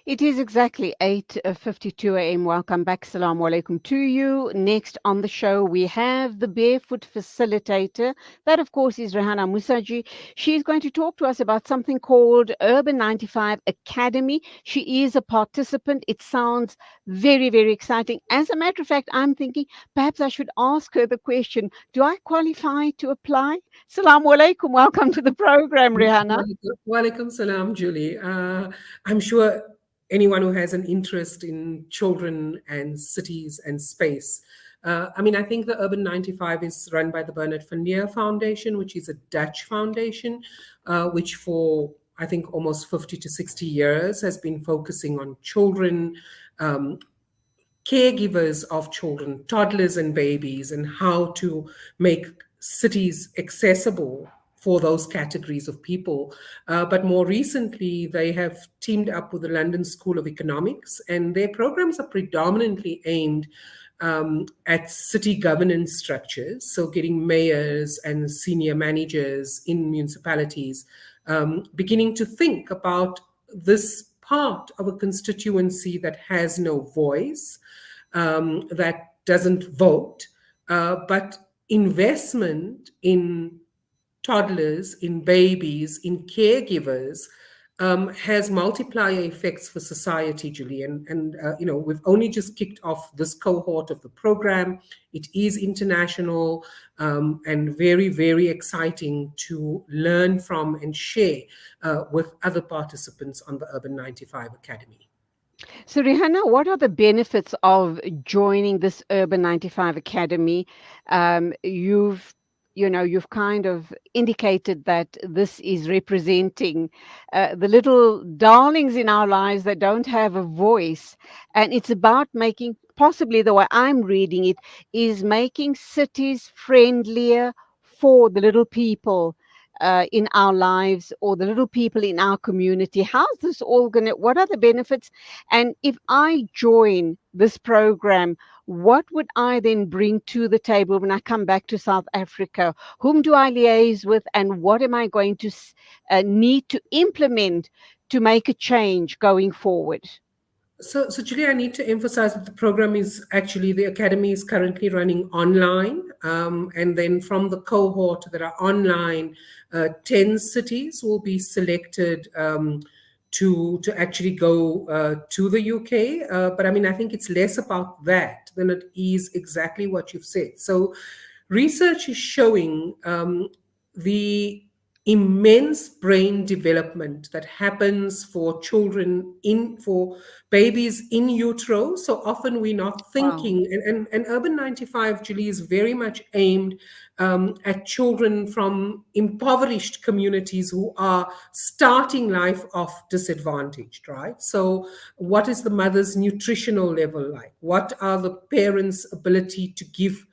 It is exactly 8:52 a.m. Welcome back. Assalamu alaikum to you. Next on the show, we have the Barefoot Facilitator. That, of course, is Rehana Moosajee. She's going to talk to us about something called Urban95 Academy. She is a participant. It sounds very, very exciting. As a matter of fact, I'm thinking perhaps I should ask her the question, do I qualify to apply? Assalamu alaikum. Welcome to the program, Rehana. Walaikum salam, Julie. I'm sure anyone who has an interest in children and cities and space. I think the Urban 95 is run by the Bernard van Leer Foundation, which is a Dutch foundation, which for I think almost 50 to 60 years has been focusing on children, um, caregivers of children, toddlers and babies, and how to make cities accessible for those categories of people. But more recently, they have teamed up with the London School of Economics, and their programs are predominantly aimed at city governance structures, so getting mayors and senior managers in municipalities beginning to think about this part of a constituency that has no voice, that doesn't vote, but investment in toddlers, in babies, in caregivers has multiplier effects for society, Julie. And we've only just kicked off this cohort of the program. It is international and very, very exciting to learn from and share with other participants on the Urban 95 Academy. So, Rihanna, what are the benefits of joining this Urban 95 Academy? You've you've kind of indicated that this is representing the little darlings in our lives that don't have a voice. And it's about making, possibly the way I'm reading it, is making cities friendlier for the little people in our lives, or the little people in our community. How's this all going to, what are the benefits? And if I join this program, what would I then bring to the table when I come back to South Africa? Whom do I liaise with, and what am I going to need to implement to make a change going forward? So Julie, I need to emphasize that the program is actually, the academy is currently running online. And then from the cohort that are online, 10 cities will be selected to actually go to the UK. But I think it's less about that than it is exactly what you've said. So research is showing the immense brain development that happens for children, for babies in utero. So often we're not Wow. thinking, and Urban 95, Julie, is very much aimed at children from impoverished communities who are starting life off disadvantaged, right? So what is the mother's nutritional level like? What are the parents' ability to give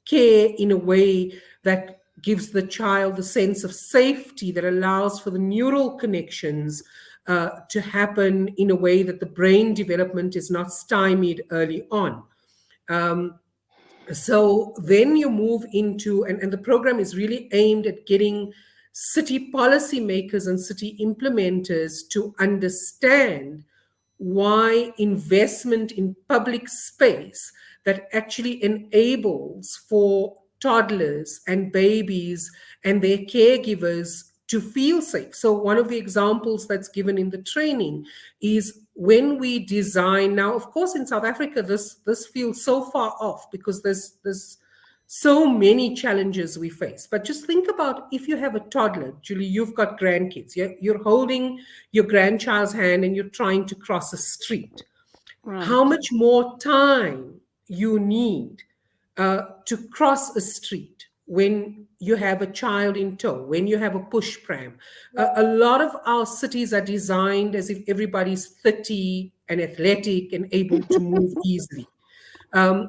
care in a way that gives the child the sense of safety, that allows for the neural connections to happen in a way that the brain development is not stymied early on. Um, so then you move into, and the program is really aimed at getting city policymakers and city implementers to understand why investment in public space that actually enables for toddlers and babies and their caregivers to feel safe. So one of the examples that's given in the training is when we design. Now, of course, in South Africa, this feels so far off because there's so many challenges we face. But just think about, if you have a toddler, Julie, you've got grandkids, you're holding your grandchild's hand and you're trying to cross a street. How Right. much more time you need to cross a street when you have a child in tow, when you have a push pram. A lot of our cities are designed as if everybody's 30 and athletic and able to move easily.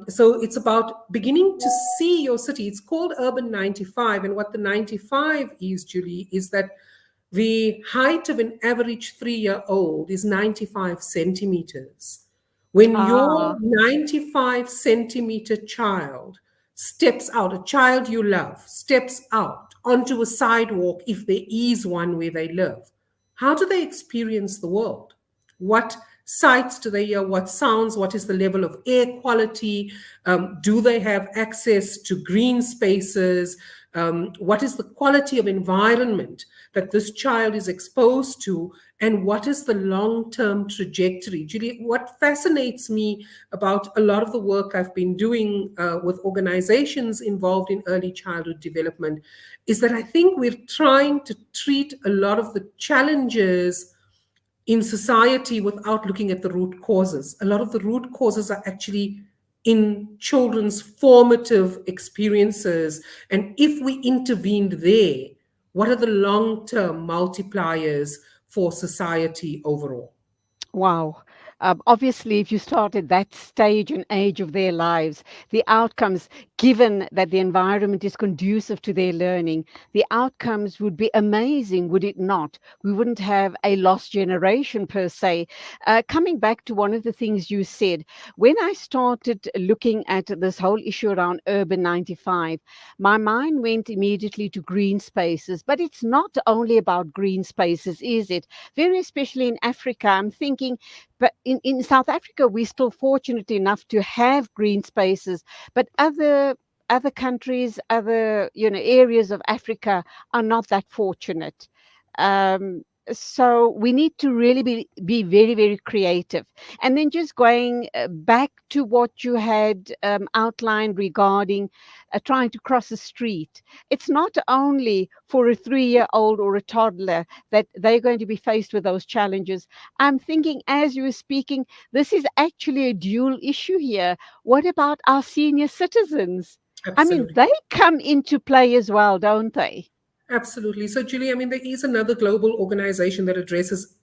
So it's about beginning to see your city. It's called Urban 95. And what the 95 is, Julie, is that the height of an average 3-year-old is 95 centimeters. When your Ah, 95 centimeter child steps out, a child you love steps out onto a sidewalk, if there is one where they live, how do they experience the world? What sights do they hear? What sounds? What is the level of air quality? Do they have access to green spaces? What is the quality of environment that this child is exposed to? And what is the long term trajectory? Julie, what fascinates me about a lot of the work I've been doing with organizations involved in early childhood development is that I think we're trying to treat a lot of the challenges in society without looking at the root causes. A lot of the root causes are actually in children's formative experiences. And if we intervened there, what are the long term multipliers for society overall? Wow. Obviously, if you start at that stage and age of their lives, the outcomes, given that the environment is conducive to their learning, the outcomes would be amazing, would it not? We wouldn't have a lost generation per se. Coming back to one of the things you said, when I started looking at this whole issue around Urban 95, my mind went immediately to green spaces. But it's not only about green spaces, is it? Very especially in Africa, I'm thinking, but in South Africa, we're still fortunate enough to have green spaces, but other countries, other areas of Africa are not that fortunate. Um, so we need to really be very, very creative. And then just going back to what you had outlined regarding trying to cross a street. It's not only for a 3-year-old or a toddler that they're going to be faced with those challenges. I'm thinking, as you were speaking, this is actually a dual issue here. What about our senior citizens? I mean, Absolutely. they come into play as well, don't they? Absolutely. So, Julie, I mean, there is another global organization that addresses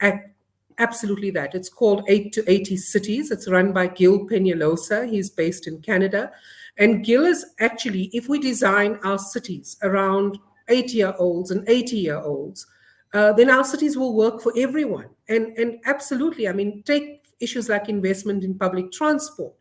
absolutely that. It's called 8 to 80 Cities. It's run by Gil Peñalosa. He's based in Canada. And Gil is actually, if we design our cities around 8-year-olds and 80-year-olds, then our cities will work for everyone. And absolutely, I mean, take issues like investment in public transport.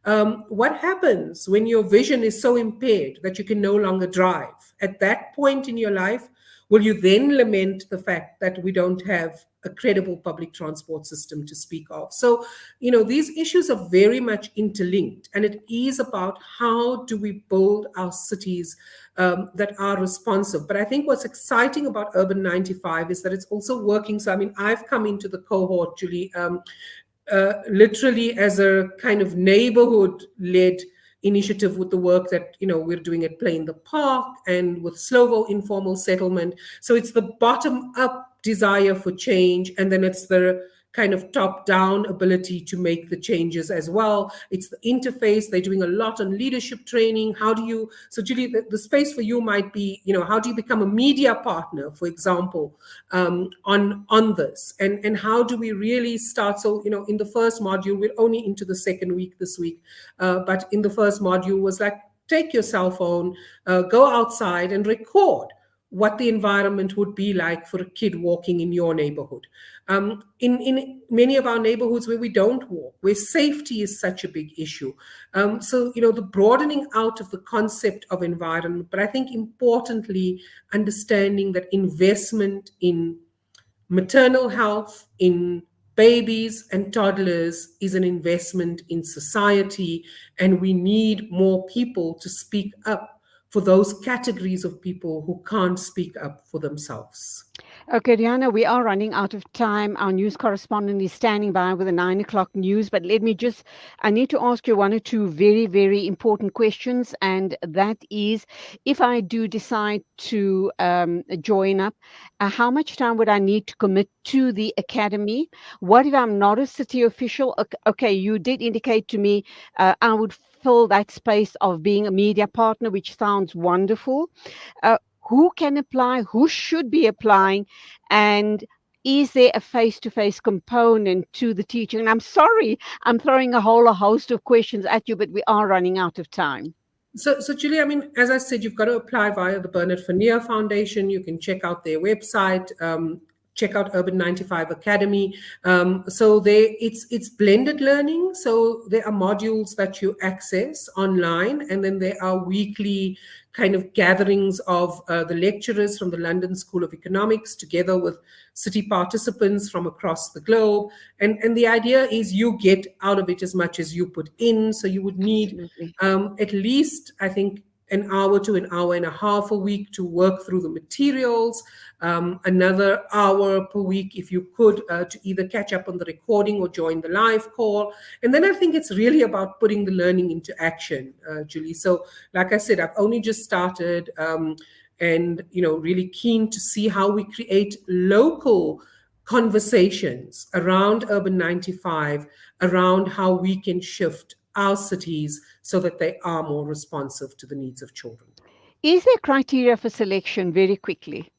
What happens when your vision is so impaired that you can no longer drive? At that point in your life, will you then lament the fact that we don't have a credible public transport system to speak of? So, these issues are very much interlinked, and it is about how do we build our cities that are responsive. But I think what's exciting about Urban 95 is that it's also working. So, I mean, I've come into the cohort, Julie, literally as a kind of neighborhood led initiative with the work that we're doing at Play in the Park and with Slovo informal settlement. So it's the bottom up desire for change, and then it's the kind of top down ability to make the changes as well. It's the interface. They're doing a lot on leadership training. How do you, so Julie, the space for you might be, how do you become a media partner, for example, on this, and how do we really start? So, in the first module, we're only into the second week this week, but in the first module was like, take your cell phone, go outside and record what the environment would be like for a kid walking in your neighborhood. In many of our neighborhoods where we don't walk, where safety is such a big issue. So, the broadening out of the concept of environment, but I think importantly, understanding that investment in maternal health, in babies and toddlers is an investment in society, and we need more people to speak up for those categories of people who can't speak up for themselves. Okay, Rehana, we are running out of time. Our news correspondent is standing by with the 9 o'clock news, but I need to ask you one or two very, very important questions. And that is, if I do decide to join up, how much time would I need to commit to the academy? What if I'm not a city official? Okay, you did indicate to me I would fill that space of being a media partner, which sounds wonderful. Who can apply, who should be applying, and is there a face-to-face component to the teaching? And I'm sorry, I'm throwing a whole host of questions at you, but we are running out of time. So Julie, I mean, as I said, you've got to apply via the Bernard Fannier Foundation. You can check out their website. check out Urban 95 Academy. So it's blended learning. So there are modules that you access online, and then there are weekly kind of gatherings of the lecturers from the London School of Economics together with city participants from across the globe. And the idea is you get out of it as much as you put in. So you would need Absolutely. at least, I think, an hour to an hour and a half a week to work through the materials, another hour per week if you could, to either catch up on the recording or join the live call. And then I think it's really about putting the learning into action, Julie. So like I said, I've only just started, and really keen to see how we create local conversations around Urban 95, around how we can shift our cities so that they are more responsive to the needs of children. Is there criteria for selection very quickly?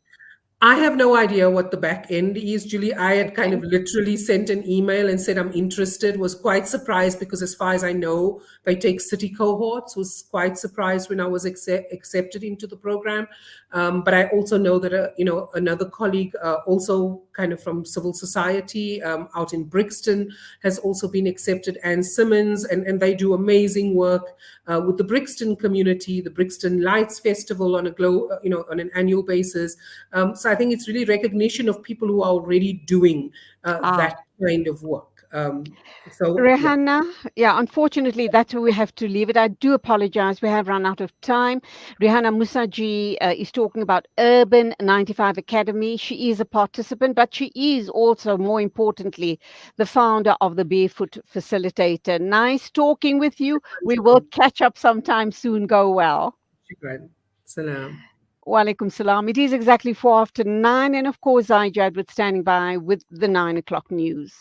I have no idea what the back end is, Julie. I had kind Okay. of literally sent an email and said I'm interested. Was quite surprised because, as far as I know, they take city cohorts. Was quite surprised when I was accepted into the program. But I also know that another colleague, also kind of from civil society, out in Brixton, has also been accepted, Anne Simmons, and they do amazing work with the Brixton community, the Brixton Lights Festival on on an annual basis. So I think it's really recognition of people who are already doing Ah, that kind of work. So yeah. Rehana, yeah, unfortunately, that's where we have to leave it. I do apologize. We have run out of time. Rehana Moosajee is talking about Urban 95 Academy. She is a participant, but she is also, more importantly, the founder of the Barefoot Facilitator. Nice talking with you. We will catch up sometime soon. Go well. Shukran. Salam. Walaikum salam. It is exactly 4 after 9. And of course, Ijad with standing by with the 9 o'clock news.